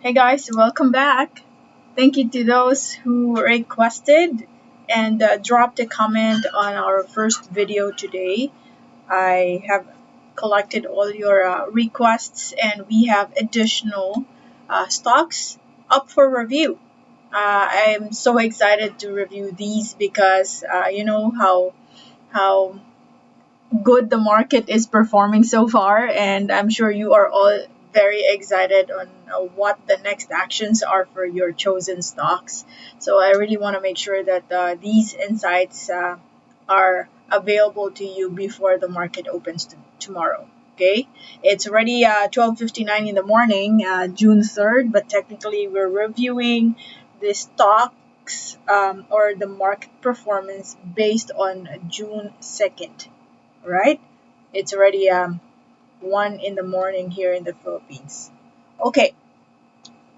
Hey guys, welcome back. Thank you to those who requested and dropped a comment on our first video today. I have collected all your requests and we have additional stocks up for review. I'm so excited to review these because you know how good the market is performing so far, and I'm sure you are all very excited on what the next actions are for your chosen stocks. So I really want to make sure that these insights are available to you before the market opens tomorrow. Okay, it's already 12:59 in the morning, June 3rd, but technically we're reviewing the stocks or the market performance based on June 2nd. Right? It's already 1 in the morning here in the Philippines. Okay,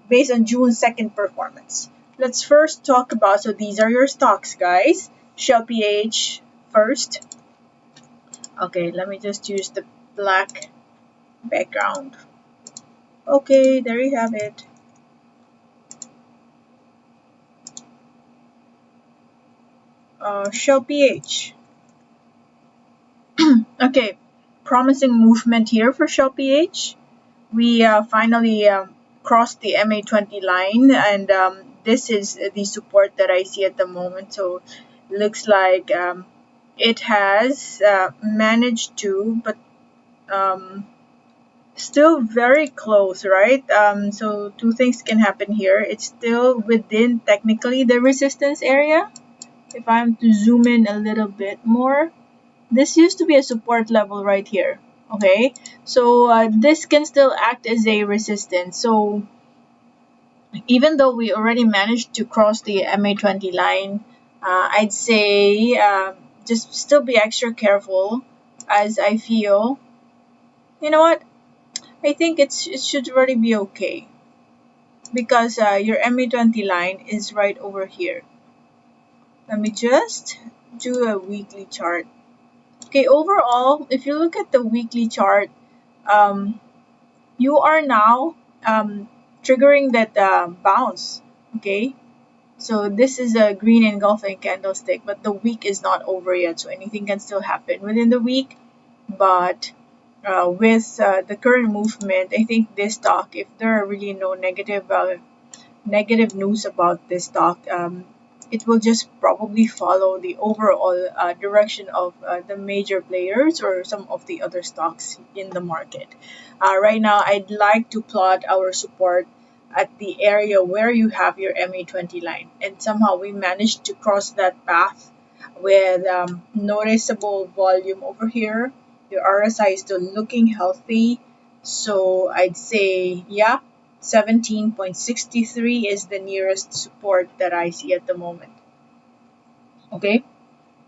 based on June 2nd performance. Let's first talk about, so these are your stocks, guys. SHLPH first. Okay, let me just use the black background. Okay, there you have it. SHLPH. Okay, promising movement here for SHLPH. We finally crossed the MA20 line, and this is the support that I see at the moment. So looks like it has managed to, but um, still very close, right? So two things can happen here. It's still within technically the resistance area. If I'm to zoom in a little bit more, this used to be a support level right here. Okay, so this can still act as a resistance. So even though we already managed to cross the MA20 line, I'd say just still be extra careful, as I feel, you know what, I think it should already be okay because your MA20 line is right over here. Let me just do a weekly chart. Okay, overall, if you look at the weekly chart, um, you are now triggering that bounce. Okay, so this is a green engulfing candlestick, but the week is not over yet, so anything can still happen within the week. But with the current movement, I think this stock, if there are really no negative news about this stock, it will just probably follow the overall direction of the major players or some of the other stocks in the market. Right now, I'd like to plot our support at the area where you have your MA20 line, and somehow we managed to cross that path with noticeable volume over here. Your RSI is still looking healthy, so I'd say, yeah, 17.63 is the nearest support that I see at the moment. Okay,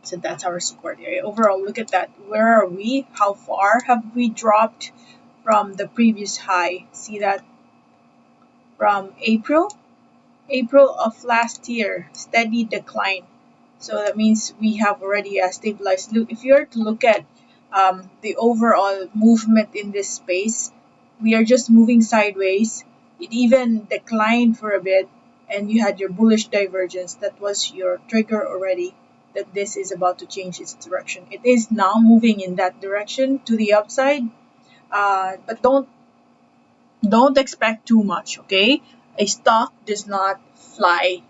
so that's our support area. Overall, look at that. Where are we? How far have we dropped from the previous high? See that from April of last year, steady decline. So that means we have already stabilized. Look, if you are to look at the overall movement in this space, we are just moving sideways. It even declined for a bit, and you had your bullish divergence. That was your trigger already that this is about to change its direction. It is now moving in that direction to the upside, but don't expect too much. Okay, a stock does not fly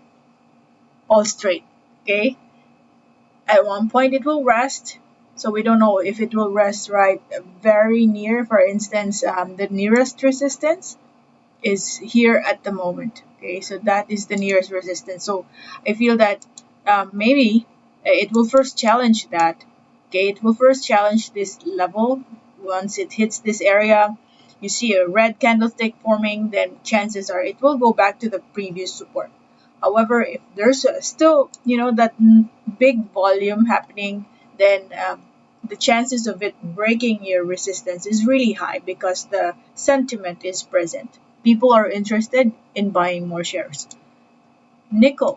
all straight. Okay, at one point it will rest, so we don't know if it will rest right very near. For instance, the nearest resistance is here at the moment. Okay, so that is the nearest resistance. So I feel that maybe it will first challenge that. Okay, it will first challenge this level. Once it hits this area, you see a red candlestick forming, then chances are it will go back to the previous support. However, if there's still, that big volume happening, then the chances of it breaking your resistance is really high because the sentiment is present. People are interested in buying more shares. Nickel.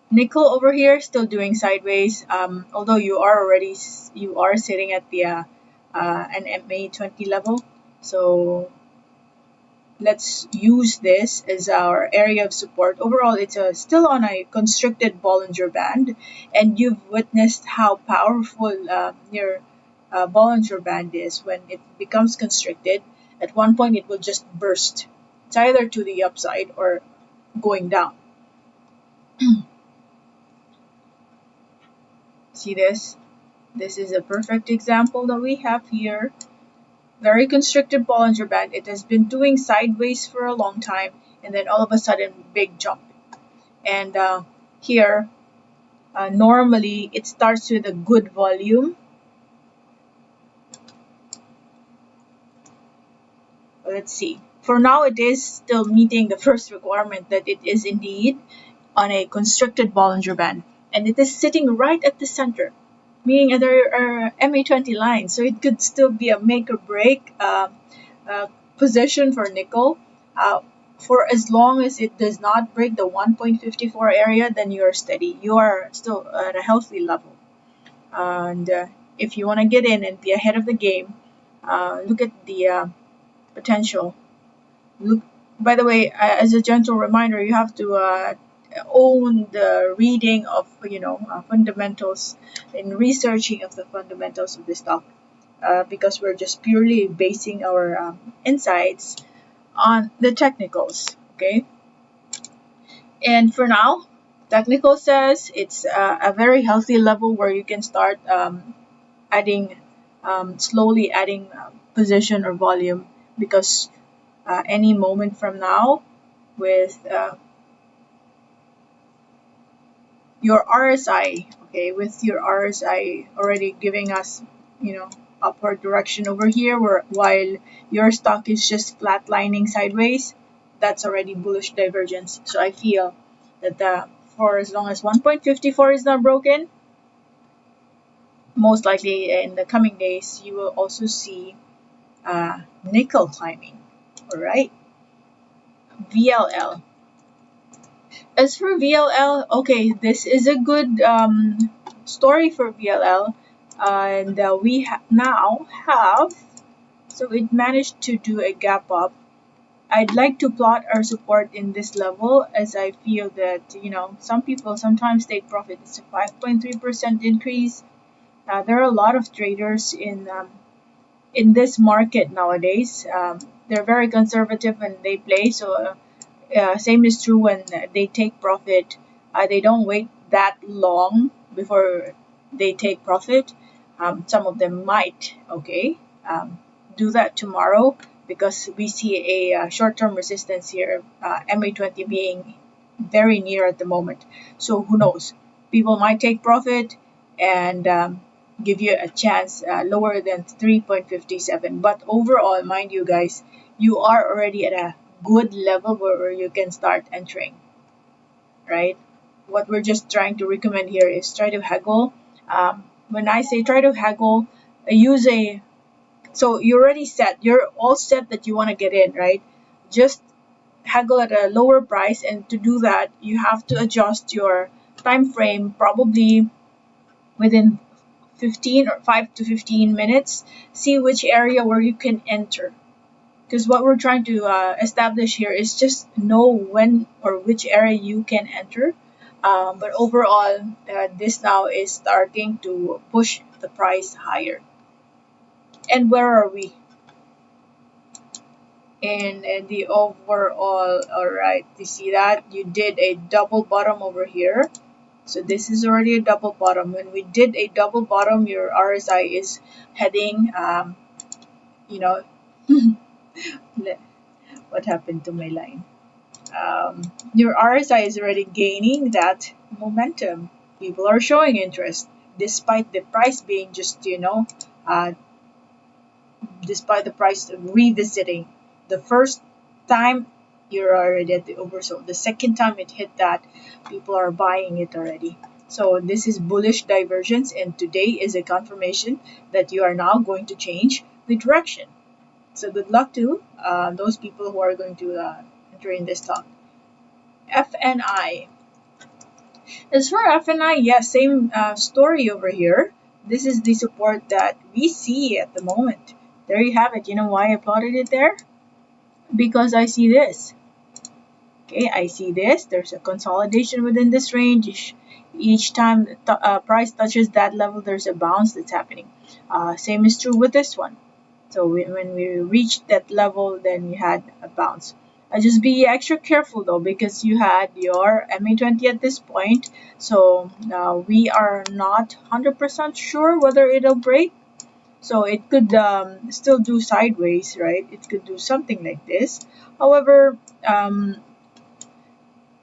Nickel over here still doing sideways. Although you are sitting at the an MA20 level, so let's use this as our area of support. Overall, it's still on a constricted Bollinger Band, and you've witnessed how powerful your Bollinger Band is when it becomes constricted. At one point, it will just burst. It's either to the upside or going down. See this? This is a perfect example that we have here. Very constricted Bollinger Band. It has been doing sideways for a long time, and then all of a sudden, big jump. And here, normally it starts with a good volume. Let's see. For now, it is still meeting the first requirement that it is indeed on a constricted Bollinger Band, and it is sitting right at the center, meaning there are MA20 lines, so it could still be a make or break position for nickel. For as long as it does not break the 1.54 area, then you are steady. You are still at a healthy level. And if you want to get in and be ahead of the game, look at the potential. Look, by the way, as a gentle reminder, you have to own the reading of fundamentals and researching of the fundamentals of the stock, because we're just purely basing our insights on the technicals. Okay, and for now, technical says it's a very healthy level where you can start adding slowly adding position or volume, because any moment from now, with your RSI, okay, with your RSI already giving us, upward direction over here, while your stock is just flatlining sideways, that's already bullish divergence. So I feel that for as long as 1.54 is not broken, most likely in the coming days, you will also see nickel climbing. All right. VLL. As for VLL, okay, this is a good story for VLL, and we now have, so it managed to do a gap up. I'd like to plot our support in this level, as I feel that some people sometimes take profit. It's a 5.3% increase. There are a lot of traders in this market nowadays. They're very conservative when they play, so same is true when they take profit. They don't wait that long before they take profit. Some of them might, okay, do that tomorrow, because we see a short-term resistance here, MA20 being very near at the moment. So who knows? People might take profit and give you a chance lower than 3.57. But overall, mind you guys, you are already at a good level where you can start entering, right? What we're just trying to recommend here is try to haggle. When I say try to haggle, use a, so you're already set, you're all set that you want to get in, right? Just haggle at a lower price, and to do that, you have to adjust your time frame probably within 15 or 5 to 15 minutes. See which area where you can enter, because what we're trying to establish here is just know when or which area you can enter. But overall, this now is starting to push the price higher. And where are we in the overall? All right, you see that you did a double bottom over here. So this is already a double bottom. When we did a double bottom, your RSI is heading, what happened to my line? Your RSI is already gaining that momentum. People are showing interest despite the price being just, despite the price revisiting. The first time, you're already at the oversold. The second time it hit that, people are buying it already. So this is bullish divergence, and today is a confirmation that you are now going to change the direction. So good luck to those people who are going to enter in this stock. FNI. As for FNI, yes, same story over here. This is the support that we see at the moment. There you have it. You know why I plotted it there? because I see this. Okay, I see this. There's a consolidation within this range. Each time price touches that level, there's a bounce that's happening. Same is true with this one. So when we reached that level, then you had a bounce. Just be extra careful though, because you had your MA20 at this point. So we are not 100% sure whether it'll break. So it could still do sideways, right? It could do something like this. However,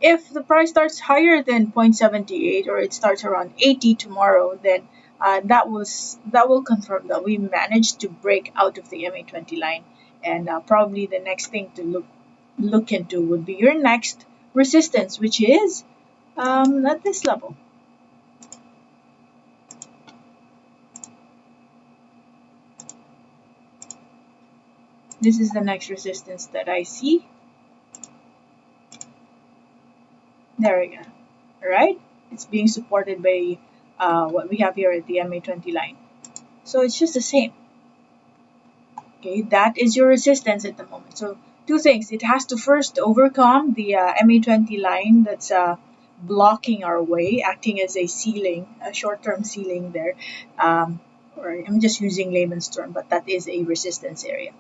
if the price starts higher than 0.78 or it starts around 80 tomorrow, then that will confirm that we managed to break out of the MA20 line, and probably the next thing to look into would be your next resistance, which is at this level. This is the next resistance that I see. There we go. All right, it's being supported by what we have here at the MA20 line. So it's just the same. Okay, that is your resistance at the moment. So two things. It has to first overcome the MA20 line that's blocking our way, acting as a ceiling, a short-term ceiling there. Or I'm just using layman's term, but that is a resistance area.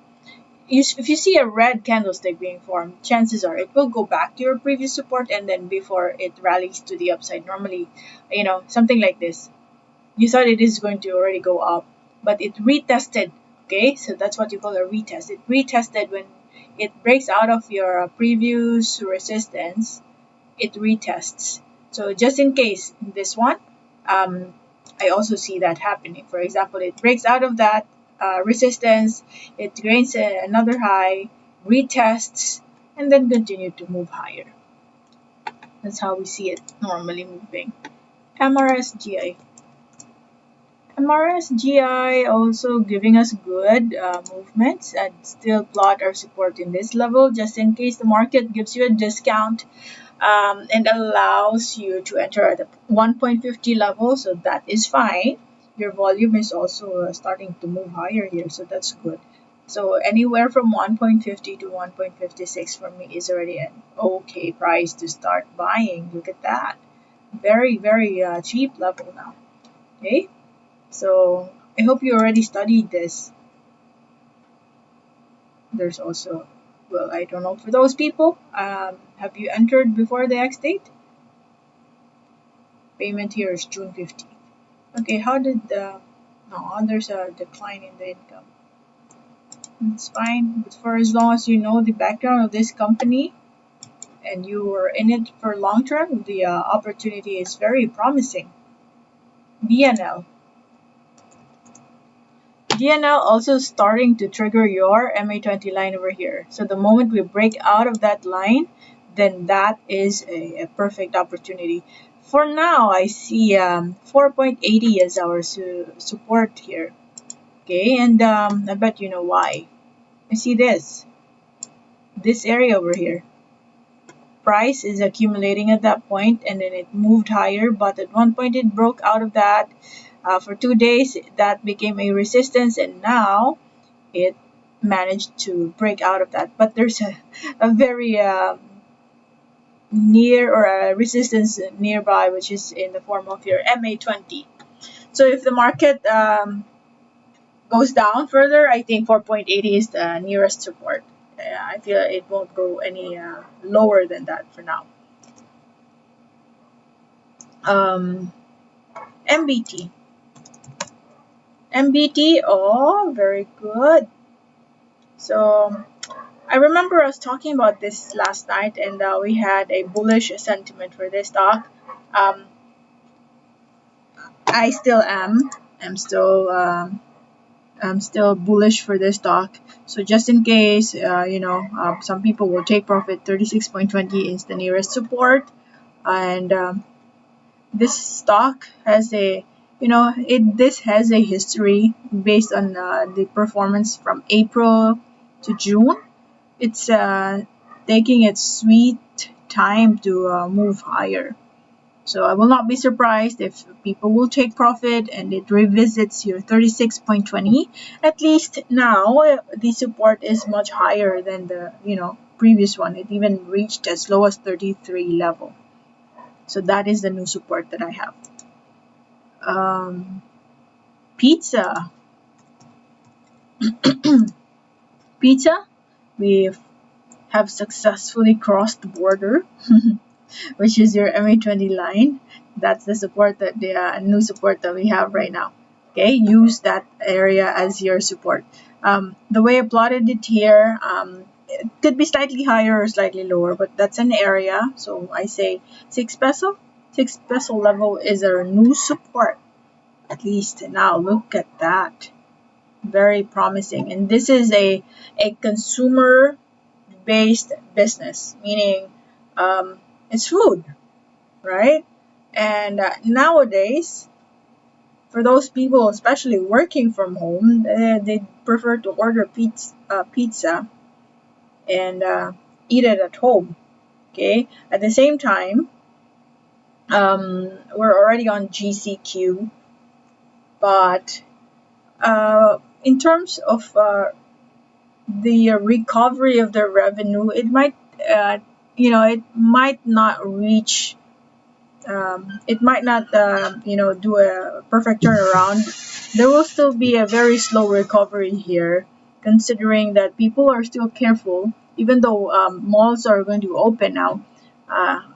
If you see a red candlestick being formed, chances are it will go back to your previous support, and then before it rallies to the upside. Normally, something like this. You thought it is going to already go up, but it retested. Okay, so that's what you call a retest. It retested when it breaks out of your previous resistance. It retests. So just in case this one, I also see that happening. For example, it breaks out of that resistance, it gains another high, retests, and then continue to move higher. That's how we see it normally moving. MRSGI. MRSGI also giving us good movements, and still plot our support in this level just in case the market gives you a discount and allows you to enter at the 1.50 level. So that is fine. Your volume is also starting to move higher here, so that's good. So anywhere from 1.50 to 1.56 for me is already an okay price to start buying. Look at that. Very, very cheap level now. Okay, so I hope you already studied this. There's also, well, I don't know, for those people, have you entered before the X date? Payment here is June 15th. Okay, how did no, there's a decline in the income. It's fine, but for as long as you know the background of this company and you are in it for long term, the opportunity is very promising. BNL. DNL also starting to trigger your MA20 line over here. So the moment we break out of that line, then that is a perfect opportunity. For now, I see 4.80 as our support here. Okay, and I bet you know why. I see this area over here. Price is accumulating at that point, and then it moved higher, but at one point it broke out of that. For 2 days, that became a resistance, and now it managed to break out of that. But there's a very near or a resistance nearby, which is in the form of your MA20. So if the market goes down further, I think 4.80 is the nearest support. I feel it won't go any lower than that for now. MBT. MBT, oh, very good. So I remember us talking about this last night, and we had a bullish sentiment for this stock. I still am. I'm still bullish for this stock. So just in case, some people will take profit. 36.20 is the nearest support, and this stock has this has a history based on the performance from April to June. It's taking its sweet time to move higher. So I will not be surprised if people will take profit and it revisits your 36.20. At least now, the support is much higher than the previous one. It even reached as low as 33 level. So that is the new support that I have. Pizza. Pizza, we have successfully crossed the border, which is your MA20 line. That's the support that the new support that we have right now. Okay, use that area as your support. The way I plotted it here, it could be slightly higher or slightly lower, but that's an area. So I say 6 peso. 6 peso level is our new support. At least now look at that. Very promising. And this is a consumer based business, meaning it's food, right? And nowadays, for those people, especially working from home, they prefer to order pizza and eat it at home. Okay. At the same time, we're already on GCQ, but in terms of the recovery of their revenue, it might, it might not reach, it might not, do a perfect turnaround. There will still be a very slow recovery here, considering that people are still careful, even though malls are going to open now.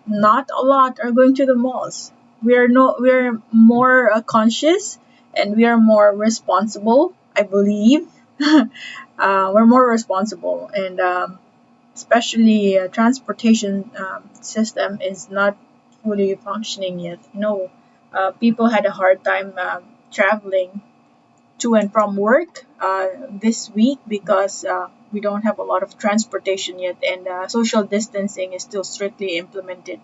Not a lot are going to the malls. We're more conscious and we are more responsible, I believe. We're more responsible, and especially transportation system is not fully functioning yet. People had a hard time traveling to and from work this week because we don't have a lot of transportation yet, and social distancing is still strictly implemented.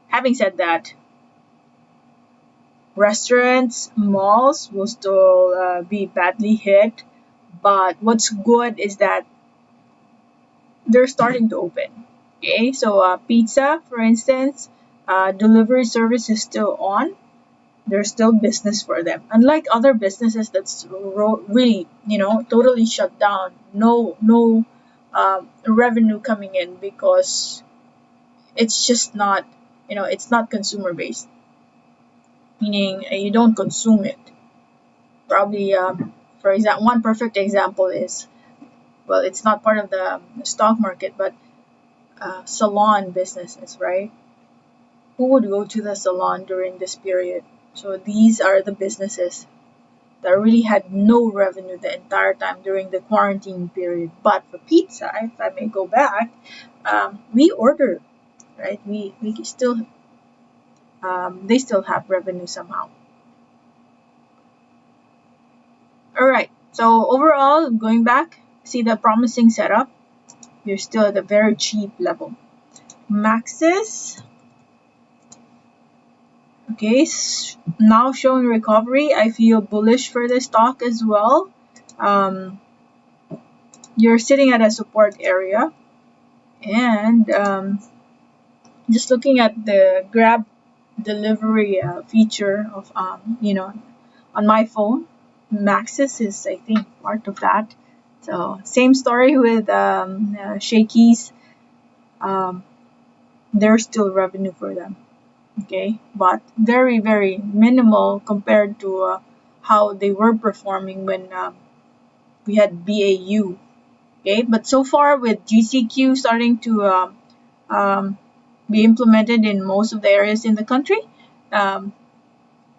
Having said that, restaurants, malls will still be badly hit, but what's good is that they're starting to open. Okay, so pizza, for instance, delivery service is still on. There's still business for them. Unlike other businesses that's really, totally shut down. No revenue coming in because it's just not, it's not consumer based. Meaning you don't consume it. Probably, for example, one perfect example is, well, it's not part of the stock market, but salon businesses, right? Who would go to the salon during this period? So these are the businesses that really had no revenue the entire time during the quarantine period. But for pizza, if I may go back, we order, right? We still they still have revenue somehow. All right. So overall, going back, see the promising setup. You're still at a very cheap level. Maxis, okay, now showing recovery. I feel bullish for the stock as well. You're sitting at a support area, and just looking at the Grab delivery feature of on my phone, Maxis is, I think, part of that. So same story with Shakey's. There's still revenue for them. Okay, but very very minimal compared to how they were performing when we had BAU. Okay, but so far with GCQ starting to be implemented in most of the areas in the country, um,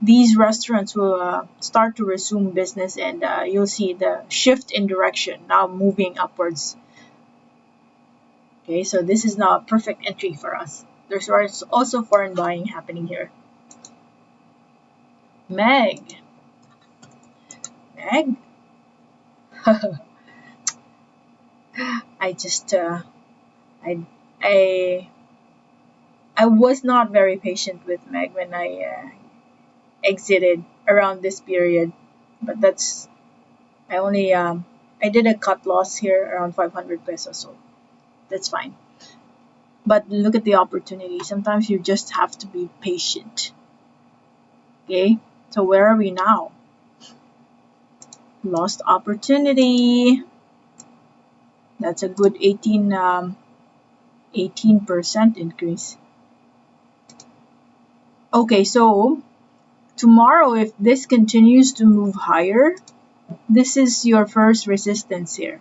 these restaurants will start to resume business, and you'll see the shift in direction now moving upwards. Okay, so this is now a perfect entry for us. There's also foreign buying happening here. Meg. Meg? I just, I, I, I was not very patient with Meg when I exited around this period, but I only, I did a cut loss here around 500 pesos, so that's fine. but look at the opportunity. Sometimes you just have to be patient. Okay, so where are we now? Lost opportunity. That's a good 18% increase. Okay, so tomorrow, if this continues to move higher, this is your first resistance here.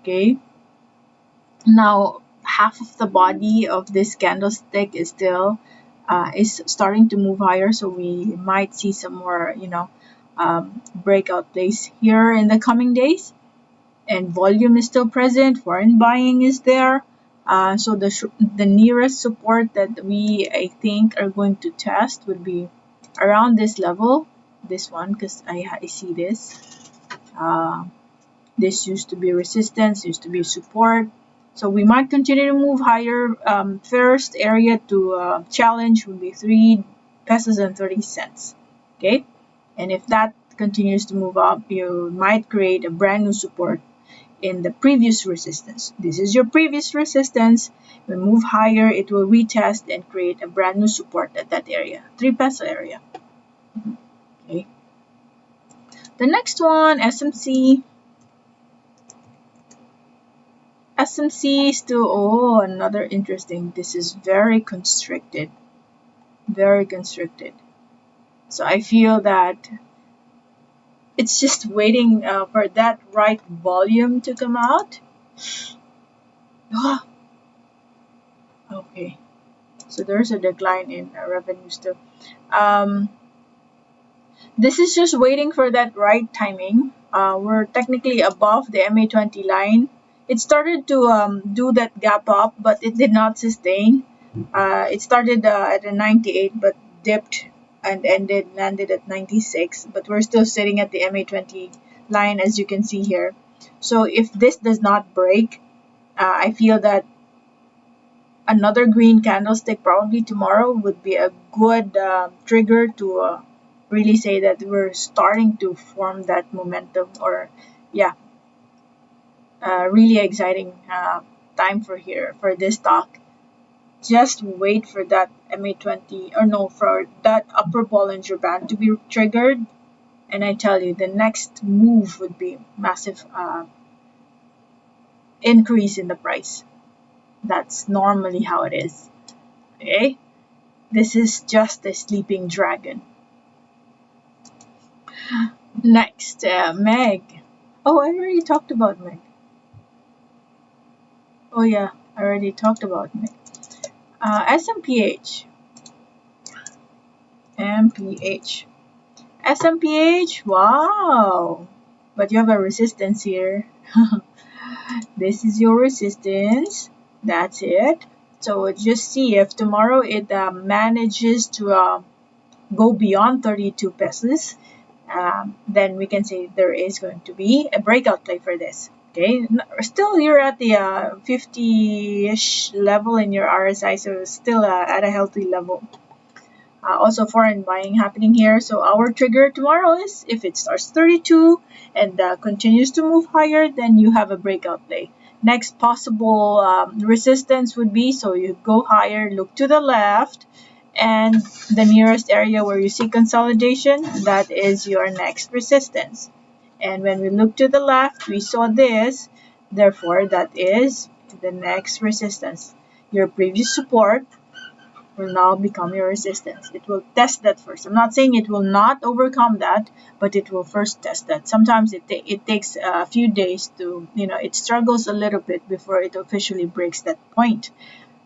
Okay, now half of the body of this candlestick is still is starting to move higher, so we might see some more, breakout plays here in the coming days. And volume is still present, foreign buying is there. So the nearest support that I think are going to test would be around this level, this one, because I see this. This used to be resistance, used to be support. So we might continue to move higher. First area to challenge would be 3 pesos and 30 cents. Okay, and if that continues to move up, you might create a brand new support in the previous resistance. This is your previous resistance. When move higher, it will retest and create a brand new support at that area, 3 peso area. Okay. The next one, SMC. SMC still, another interesting. This is very constricted. Very constricted. So I feel that it's just waiting for that right volume to come out. Okay, so there's a decline in revenue still. This is just waiting for that right timing. We're technically above the MA20 line. It started to do that gap up, but it did not sustain. It started at a 98, but dipped and landed at 96. But we're still sitting at the MA20 line, as you can see here. So if this does not break, I feel that another green candlestick probably tomorrow would be a good trigger to really say that we're starting to form that momentum, or really exciting time for this stock. Just wait for that MA20, or no, for that upper Bollinger Band to be triggered, and I tell you, the next move would be massive increase in the price. That's normally how it is. Okay, this is just a sleeping dragon. Next, Meg. Oh, I already talked about Meg. Oh yeah, I already talked about Meg. SMPH. SMPH, wow. But you have a resistance here. This is your resistance. That's it. So just see if tomorrow it manages to go beyond 32 pesos. Then we can say there is going to be a breakout play for this. Okay, still you're at the 50-ish level in your RSI, so still at a healthy level. Also foreign buying happening here. So our trigger tomorrow is if it starts 32 and continues to move higher, then you have a breakout play. Next possible resistance would be, so you go higher, look to the left, and the nearest area where you see consolidation, that is your next resistance. And when we look to the left, we saw this, therefore that is the next resistance. Your previous support will now become your resistance. It will test that first. I'm not saying it will not overcome that, but it will first test that. Sometimes it takes a few days to, it struggles a little bit before it officially breaks that point.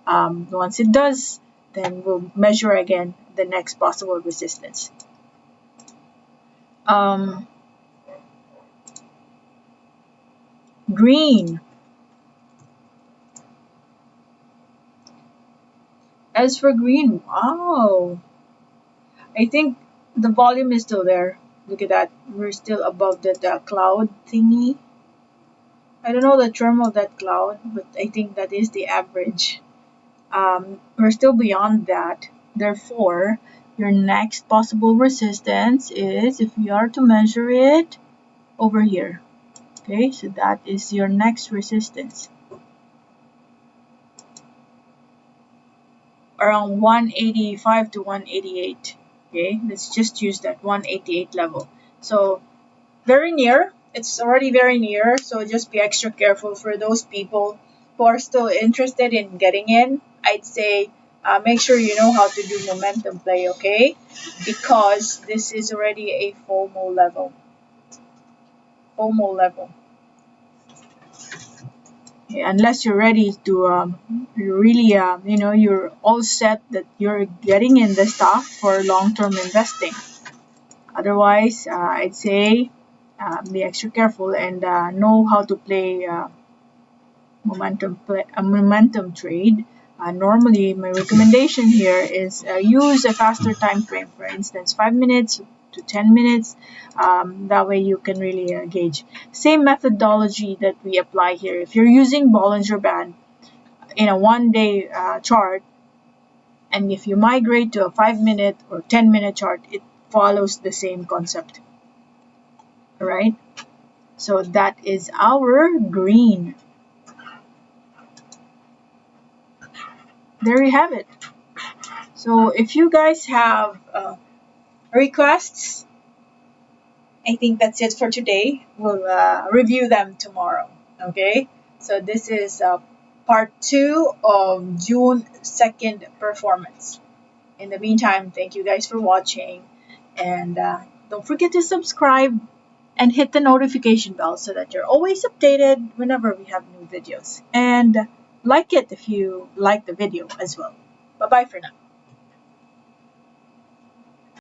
Once it does, then we'll measure again the next possible resistance. Green. As for green, wow. I think the volume is still there. Look at that. We're still above that cloud thingy. I don't know the term of that cloud, but I think that is the average. We're still beyond that. Therefore, your next possible resistance is, if we are to measure it, over here. Okay, so that is your next resistance. around 185 to 188. Okay, let's just use that 188 level. So very near. It's already very near. So just be extra careful for those people who are still interested in getting in. I'd say make sure you know how to do momentum play, okay? Because this is already a FOMO level. FOMO level. Okay, unless you're ready to really, you're all set that you're getting in the stock for long-term investing. Otherwise, I'd say be extra careful and know how to play a momentum trade. Normally, my recommendation here is use a faster time frame. For instance, 5 minutes to 10 minutes. That way, you can really gauge. Same methodology that we apply here. If you're using Bollinger Band in a one-day chart, and if you migrate to a 5-minute or 10-minute chart, it follows the same concept. All right. So that is our green. There you have it. So if you guys have requests, I think that's it for today. We'll review them tomorrow. Okay. So this is part 2 of June 2nd performance. In the meantime, thank you guys for watching, and don't forget to subscribe and hit the notification bell so that you're always updated whenever we have new videos. And like it if you like the video as well. Bye bye for now.